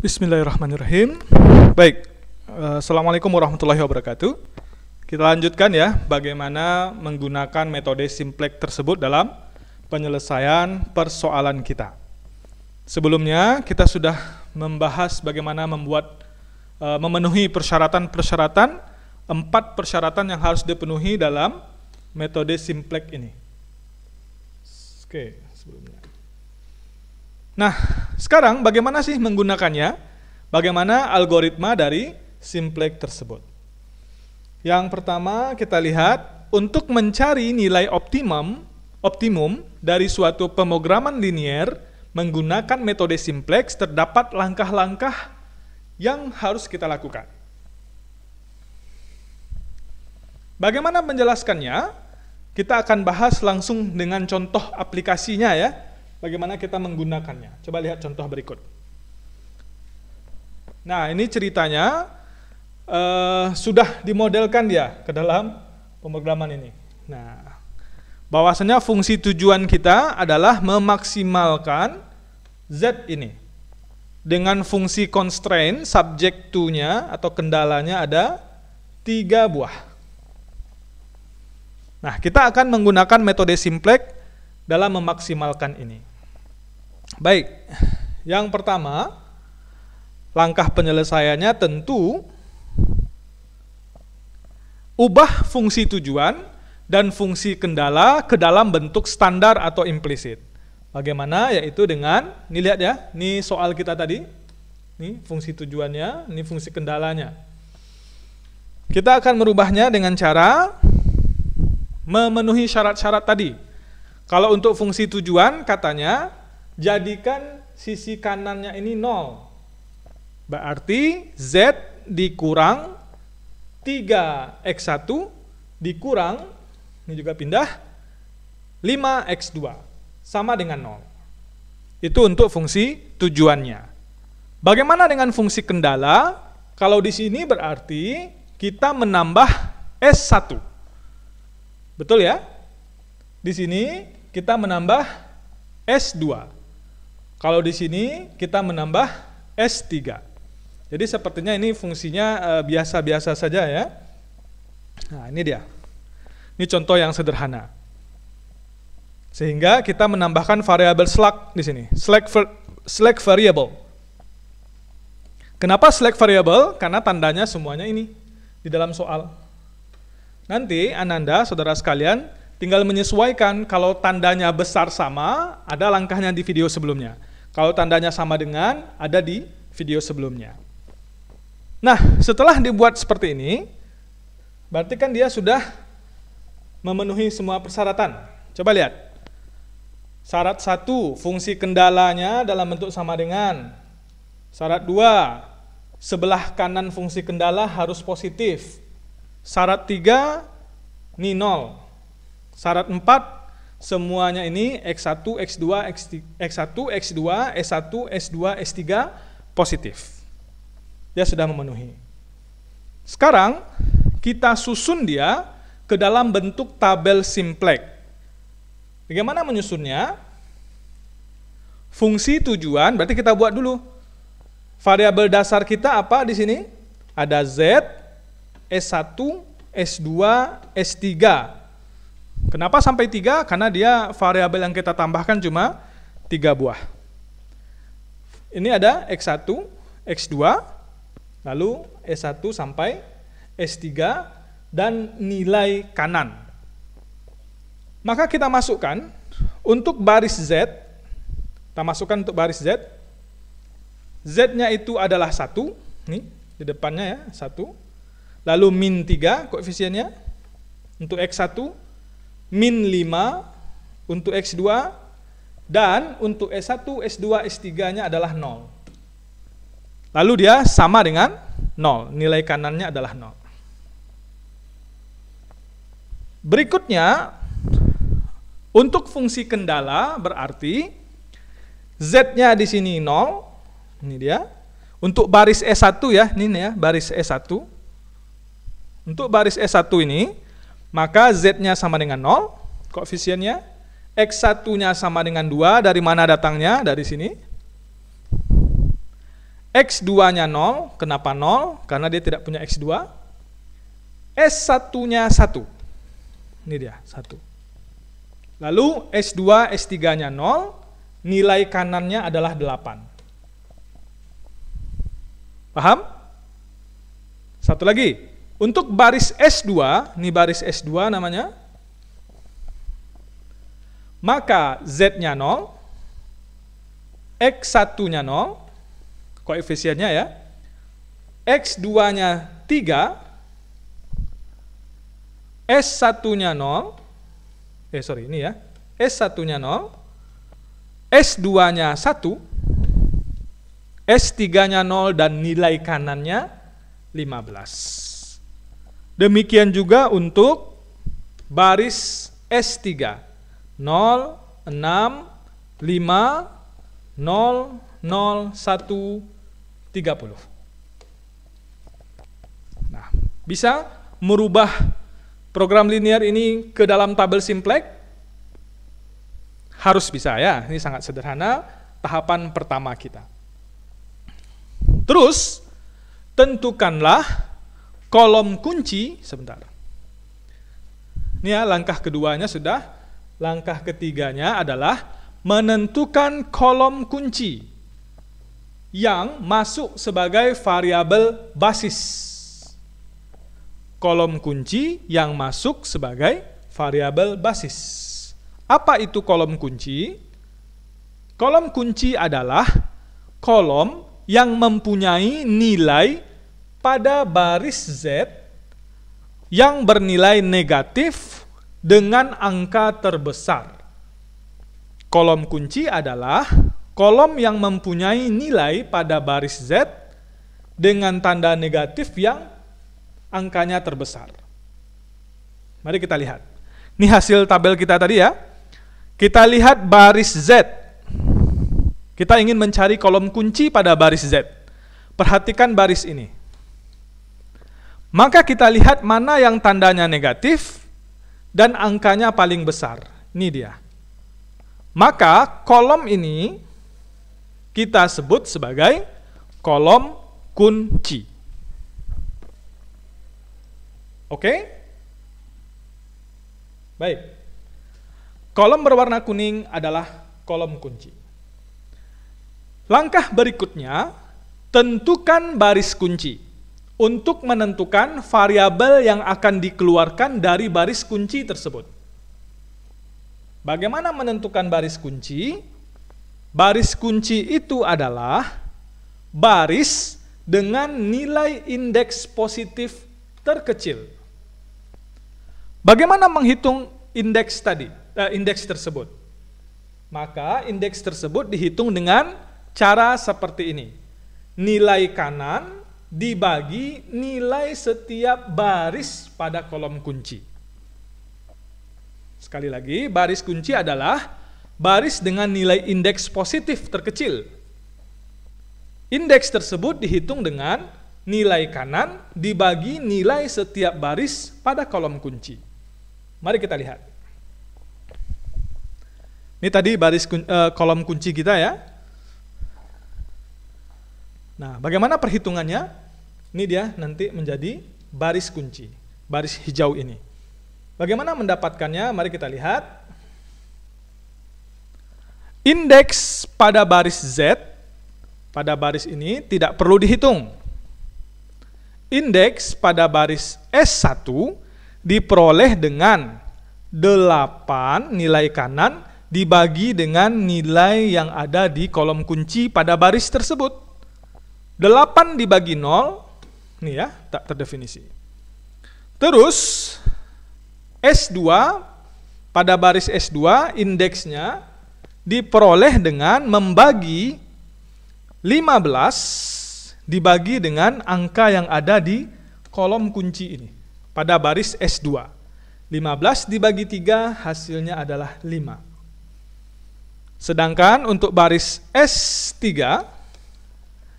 Bismillahirrahmanirrahim. Baik, Assalamualaikum warahmatullahi wabarakatuh. Kita lanjutkan ya, bagaimana menggunakan metode simplex tersebut dalam penyelesaian persoalan kita. Sebelumnya kita sudah membahas bagaimana memenuhi persyaratan-persyaratan, 4 persyaratan yang harus dipenuhi dalam metode simplex ini. Oke, sebelumnya. Nah, sekarang bagaimana sih menggunakannya? Bagaimana algoritma dari simplex tersebut? Yang pertama kita lihat, untuk mencari nilai optimum dari suatu pemrograman linear menggunakan metode simplex, terdapat langkah-langkah yang harus kita lakukan. Bagaimana menjelaskannya? Kita akan bahas langsung dengan contoh aplikasinya ya. Bagaimana kita menggunakannya. Coba lihat contoh berikut. Nah, ini ceritanya sudah dimodelkan dia ke dalam pemrograman ini. Nah, bahwasanya fungsi tujuan kita adalah memaksimalkan Z ini. Dengan fungsi constraint, subject to-nya atau kendalanya ada 3 buah. Nah, kita akan menggunakan metode simplex dalam memaksimalkan ini. Baik, yang pertama, langkah penyelesaiannya tentu ubah fungsi tujuan dan fungsi kendala ke dalam bentuk standar atau implisit. Bagaimana? Yaitu dengan, ini lihat ya, ini soal kita tadi, ini fungsi tujuannya, ini fungsi kendalanya. Kita akan merubahnya dengan cara memenuhi syarat-syarat tadi. Kalau untuk fungsi tujuan, katanya, jadikan sisi kanannya ini 0. Berarti Z dikurang 3x1 dikurang, ini juga pindah, 5x2 sama dengan 0. Itu untuk fungsi tujuannya. Bagaimana dengan fungsi kendala? Kalau di sini berarti kita menambah S1. Betul ya? Di sini kita menambah S2. Kalau di sini kita menambah S3. Jadi sepertinya ini fungsinya biasa-biasa saja ya. Nah, ini dia. Ini contoh yang sederhana. Sehingga kita menambahkan variabel slack di sini. Slack variable. Kenapa slack variable? Karena tandanya semuanya ini di dalam soal. Nanti Ananda, saudara sekalian, tinggal menyesuaikan. Kalau tandanya besar sama, ada langkahnya di video sebelumnya. Kalau tandanya sama dengan, ada di video sebelumnya. Nah, setelah dibuat seperti ini, berarti kan dia sudah memenuhi semua persyaratan. Coba lihat. Syarat 1, fungsi kendalanya dalam bentuk sama dengan. Syarat 2, sebelah kanan fungsi kendala harus positif. Syarat 3, ini 0. Syarat 4, semuanya ini X1, X2, X1, X2, S1, S2, S3 positif. Dia sudah memenuhi. Sekarang kita susun dia ke dalam bentuk tabel simplex. Bagaimana menyusunnya? Fungsi tujuan, berarti kita buat dulu. Variabel dasar kita apa di sini? Ada Z, S1, S2, S3. Kenapa sampai 3? Karena dia variabel yang kita tambahkan cuma 3 buah. Ini ada X1, X2, lalu S1 sampai S3, dan nilai kanan. Maka kita masukkan untuk baris Z, kita masukkan untuk baris Z, Z-nya itu adalah 1, nih di depannya ya, 1, lalu min 3 koefisiennya, untuk X1, min 5 untuk X2, dan untuk S1, S2, S3-nya adalah 0. Lalu dia sama dengan 0, nilai kanannya adalah 0. Berikutnya, untuk fungsi kendala berarti Z-nya di sini 0, ini dia. Untuk baris S1 ya, ini ya, baris S1. Untuk baris S1 ini, maka Z-nya sama dengan 0, koefisiennya. X1-nya sama dengan 2, dari mana datangnya? Dari sini. X2-nya 0, kenapa 0? Karena dia tidak punya X2. S1-nya 1. Ini dia, 1. Lalu S2, S3-nya 0, nilai kanannya adalah 8. Paham? Satu lagi. Untuk baris S2, ini baris S2 namanya, maka Z-nya 0, X1-nya 0, koefisiennya ya, X2-nya 3, S1-nya 0, ini ya, S1-nya 0, S2-nya 1, S3-nya 0, dan nilai kanannya 15. Demikian juga untuk baris S3, 0, 6, 5, 0, 0, 1, 30. Nah, bisa merubah program linear ini ke dalam tabel simplex? Harus bisa ya, ini sangat sederhana, tahapan pertama kita. Terus, tentukanlah kolom kunci, sebentar. Ini ya, langkah keduanya sudah, langkah ketiganya adalah menentukan kolom kunci yang masuk sebagai variabel basis. Kolom kunci yang masuk sebagai variabel basis. Apa itu kolom kunci? Kolom kunci adalah kolom yang mempunyai nilai pada baris Z yang bernilai negatif dengan angka terbesar. Kolom kunci adalah kolom yang mempunyai nilai pada baris Z dengan tanda negatif yang angkanya terbesar. Mari kita lihat. Ini hasil tabel kita tadi ya. Kita lihat baris Z. Kita ingin mencari kolom kunci pada baris Z. Perhatikan baris ini. Maka kita lihat mana yang tandanya negatif dan angkanya paling besar. Ini dia. Maka kolom ini kita sebut sebagai kolom kunci. Oke? Baik. Kolom berwarna kuning adalah kolom kunci. Langkah berikutnya, tentukan baris kunci untuk menentukan variabel yang akan dikeluarkan dari baris kunci tersebut. Bagaimana menentukan baris kunci? Baris kunci itu adalah baris dengan nilai indeks positif terkecil. Bagaimana menghitung indeks tadi, indeks tersebut? Maka indeks tersebut dihitung dengan cara seperti ini. Nilai kanan dibagi nilai setiap baris pada kolom kunci. Sekali lagi, baris kunci adalah baris dengan nilai indeks positif terkecil. Indeks tersebut dihitung dengan nilai kanan dibagi nilai setiap baris pada kolom kunci. Mari kita lihat. Ini tadi baris kolom kunci kita ya. Nah, bagaimana perhitungannya? Ini dia nanti menjadi baris kunci, baris hijau ini. Bagaimana mendapatkannya? Mari kita lihat. Indeks pada baris Z, pada baris ini tidak perlu dihitung. Indeks pada baris S1 diperoleh dengan 8 nilai kanan dibagi dengan nilai yang ada di kolom kunci pada baris tersebut. 8 dibagi 0, ini ya, tak terdefinisi. Terus, S2, pada baris S2, indeksnya diperoleh dengan membagi 15 dibagi dengan angka yang ada di kolom kunci ini, pada baris S2. 15 dibagi 3, hasilnya adalah 5. Sedangkan untuk baris S3,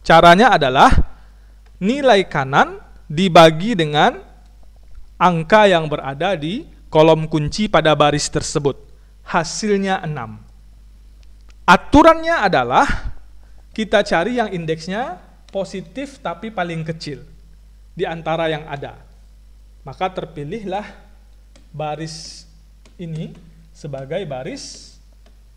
caranya adalah nilai kanan dibagi dengan angka yang berada di kolom kunci pada baris tersebut. Hasilnya 6. Aturannya adalah kita cari yang indeksnya positif tapi paling kecil di antara yang ada. Maka terpilihlah baris ini sebagai baris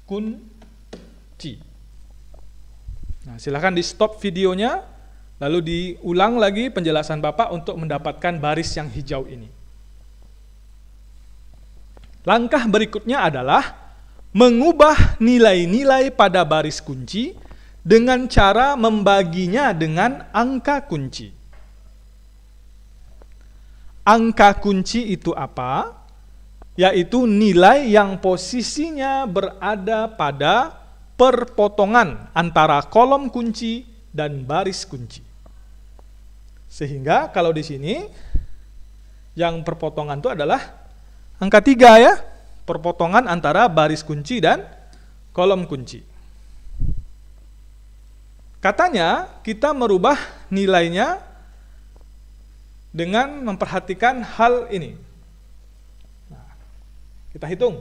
kunci. Nah, silakan di stop videonya, lalu diulang lagi penjelasan Bapak untuk mendapatkan baris yang hijau ini. Langkah berikutnya adalah mengubah nilai-nilai pada baris kunci dengan cara membaginya dengan angka kunci. Angka kunci itu apa? Yaitu nilai yang posisinya berada pada perpotongan antara kolom kunci dan baris kunci. Sehingga kalau di sini yang perpotongan itu adalah angka 3 ya, perpotongan antara baris kunci dan kolom kunci. Katanya kita merubah nilainya dengan memperhatikan hal ini. Nah, kita hitung.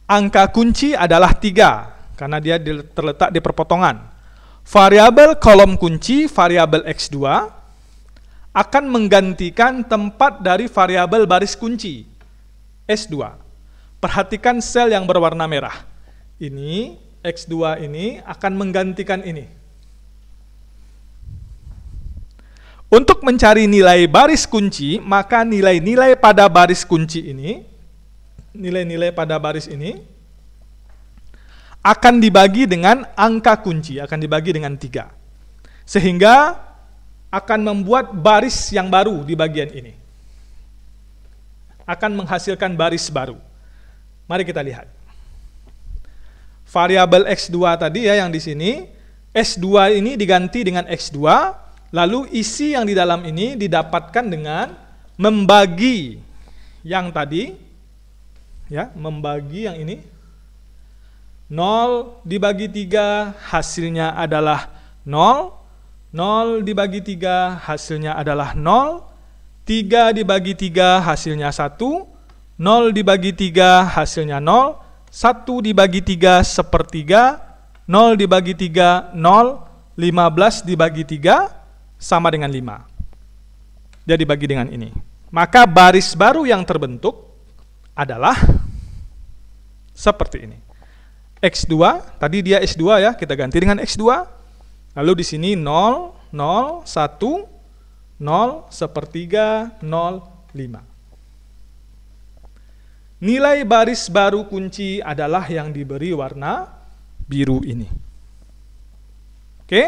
Angka kunci adalah 3 karena dia terletak di perpotongan. Variabel kolom kunci, variabel X2 akan menggantikan tempat dari variabel baris kunci S2. Perhatikan sel yang berwarna merah. Ini X2 ini akan menggantikan ini. Untuk mencari nilai baris kunci, maka nilai-nilai pada baris kunci ini, nilai-nilai pada baris ini akan dibagi dengan angka kunci, akan dibagi dengan 3. Sehingga akan membuat baris yang baru di bagian ini. Akan menghasilkan baris baru. Mari kita lihat. Variabel X2 tadi ya yang di sini, S2 ini diganti dengan X2, lalu isi yang di dalam ini didapatkan dengan membagi yang tadi, ya, membagi yang ini. 0 dibagi 3 hasilnya adalah 0. 0 dibagi 3 hasilnya adalah 0, 3 dibagi 3 hasilnya 1, 0 dibagi 3 hasilnya 0, 1 dibagi 3 sepertiga, 0 dibagi 3 0, 15 dibagi 3 sama dengan 5. Jadi dibagi dengan ini. Maka baris baru yang terbentuk adalah seperti ini. X2, tadi dia S2 ya, kita ganti dengan X2. Lalu di sini 0, 0, 1, 0, sepertiga, 0, 5. Nilai baris baru kunci adalah yang diberi warna biru ini. Oke?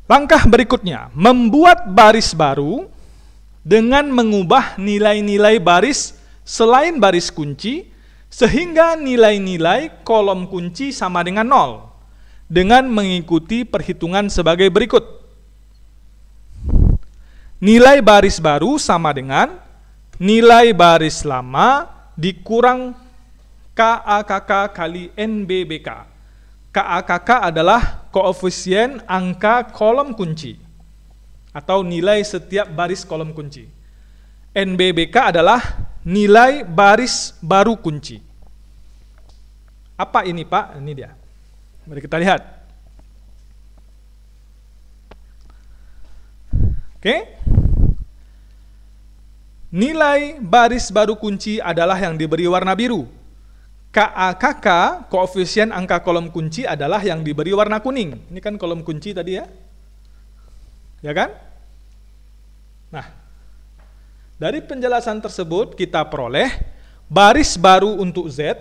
Langkah berikutnya, membuat baris baru dengan mengubah nilai-nilai baris selain baris kunci, sehingga nilai-nilai kolom kunci sama dengan 0. Dengan mengikuti perhitungan sebagai berikut. Nilai baris baru sama dengan nilai baris lama dikurang KAKK kali NBBK. KAKK adalah koefisien angka kolom kunci atau nilai setiap baris kolom kunci. NBBK adalah nilai baris baru kunci. Apa ini Pak? Ini dia. Mari kita lihat. Oke. Nilai baris baru kunci adalah yang diberi warna biru. KAKK, koefisien angka kolom kunci adalah yang diberi warna kuning. Ini kan kolom kunci tadi ya. Ya kan? Nah, dari penjelasan tersebut kita peroleh baris baru untuk Z.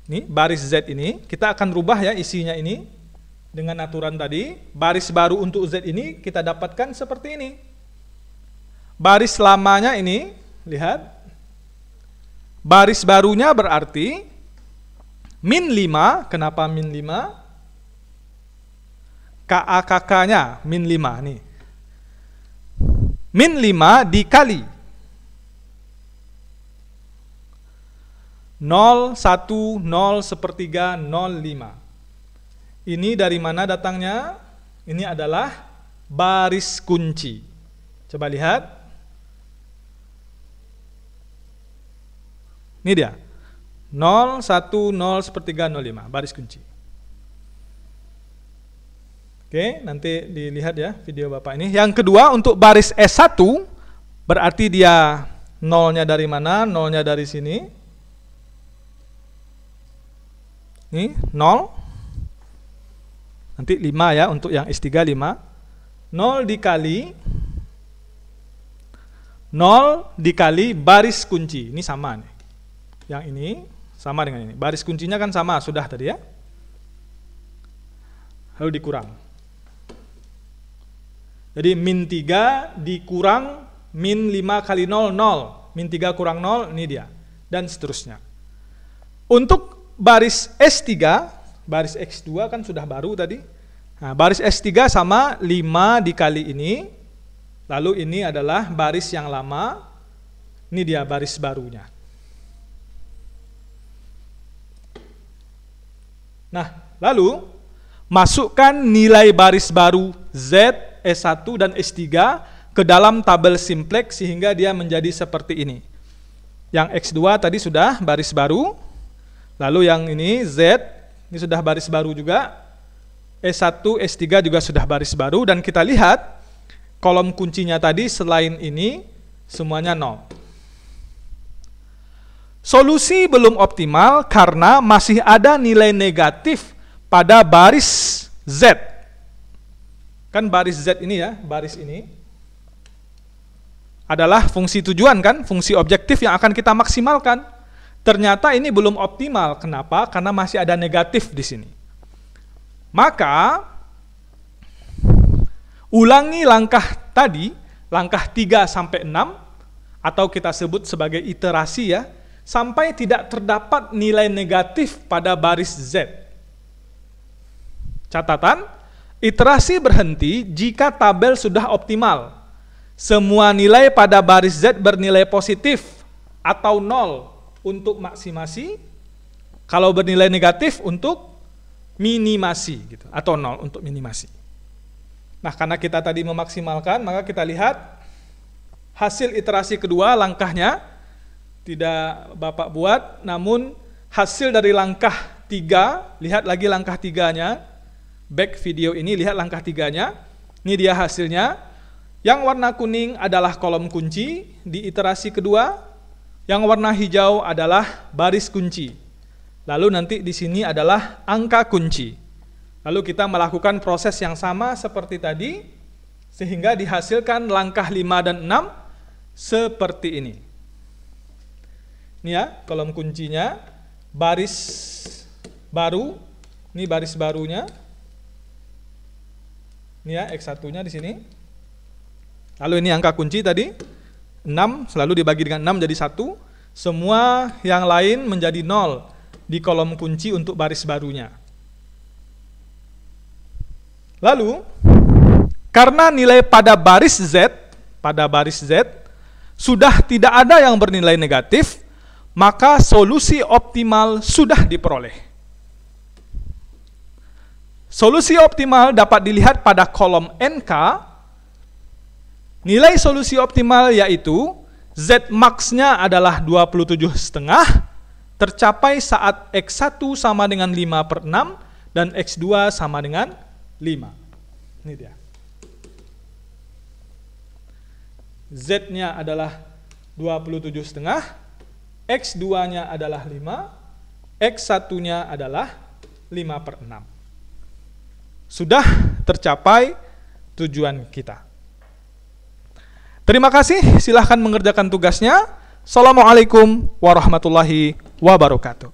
Ini baris Z ini, kita akan rubah ya isinya ini dengan aturan tadi. Baris baru untuk Z ini kita dapatkan seperti ini. Baris lamanya ini, lihat. Baris barunya berarti min 5, kenapa min 5? KAKK-nya min 5 nih. Min 5 dikali 0, 1, 0, sepertiga, 0, 5. Ini dari mana datangnya? Ini adalah baris kunci. Coba lihat. Ini dia. 0, 1, 0, sepertiga, 0, 5. Baris kunci. Oke, nanti dilihat ya video Bapak ini. Yang kedua, untuk baris S1, berarti dia nolnya dari mana? Nolnya dari sini. Ini 0. Nanti 5 ya, untuk yang S3 5. 0 dikali baris kunci. Ini sama nih. Yang ini sama dengan ini. Baris kuncinya kan sama, sudah tadi ya. Lalu dikurang. Jadi min 3 dikurang min 5 kali 0, 0. Min 3 kurang 0, ini dia. Dan seterusnya. Untuk baris S3, baris X2 kan sudah baru tadi. Nah, baris S3 sama 5 dikali ini. Lalu ini adalah baris yang lama. Ini dia baris barunya. Nah, lalu masukkan nilai baris baru Z, S1 dan S3 ke dalam tabel simplex sehingga dia menjadi seperti ini. Yang X2 tadi sudah baris baru. Lalu yang ini Z, ini sudah baris baru juga. S1, S3 juga sudah baris baru. Dan kita lihat kolom kuncinya tadi selain ini semuanya 0. Solusi belum optimal karena masih ada nilai negatif pada baris Z. Kan baris Z ini ya, baris ini adalah fungsi tujuan kan, fungsi objektif yang akan kita maksimalkan. Ternyata ini belum optimal. Kenapa? Karena masih ada negatif di sini. Maka ulangi langkah tadi, langkah 3 sampai 6 atau kita sebut sebagai iterasi ya, sampai tidak terdapat nilai negatif pada baris Z. Catatan, iterasi berhenti jika tabel sudah optimal. Semua nilai pada baris Z bernilai positif atau 0 untuk maksimasi, kalau bernilai negatif untuk minimasi gitu, atau 0 untuk minimasi. Nah, karena kita tadi memaksimalkan, maka kita lihat hasil iterasi kedua, langkahnya tidak Bapak buat, namun hasil dari langkah 3, lihat lagi langkah 3-nya, back video ini, lihat langkah 3-nya, ini dia hasilnya. Yang warna kuning adalah kolom kunci di iterasi kedua, yang warna hijau adalah baris kunci. Lalu nanti di sini adalah angka kunci. Lalu kita melakukan proses yang sama seperti tadi, sehingga dihasilkan langkah 5 dan 6 seperti ini. Ini ya, kolom kuncinya, baris baru, ini baris barunya. Ini ya, X1-nya di sini. Lalu ini angka kunci tadi, 6, selalu dibagi dengan 6 jadi 1. Semua yang lain menjadi 0 di kolom kunci untuk baris barunya. Lalu, karena nilai pada baris Z sudah tidak ada yang bernilai negatif, maka solusi optimal sudah diperoleh. Solusi optimal dapat dilihat pada kolom NK. Nilai solusi optimal yaitu Z max-nya adalah 27,5, tercapai saat X1 sama dengan 5/6 dan X2 sama dengan 5. Ini dia. Z-nya adalah 27,5, X2-nya adalah 5, X1-nya adalah 5/6. Sudah tercapai tujuan kita. Terima kasih, silahkan mengerjakan tugasnya. Assalamualaikum warahmatullahi wabarakatuh.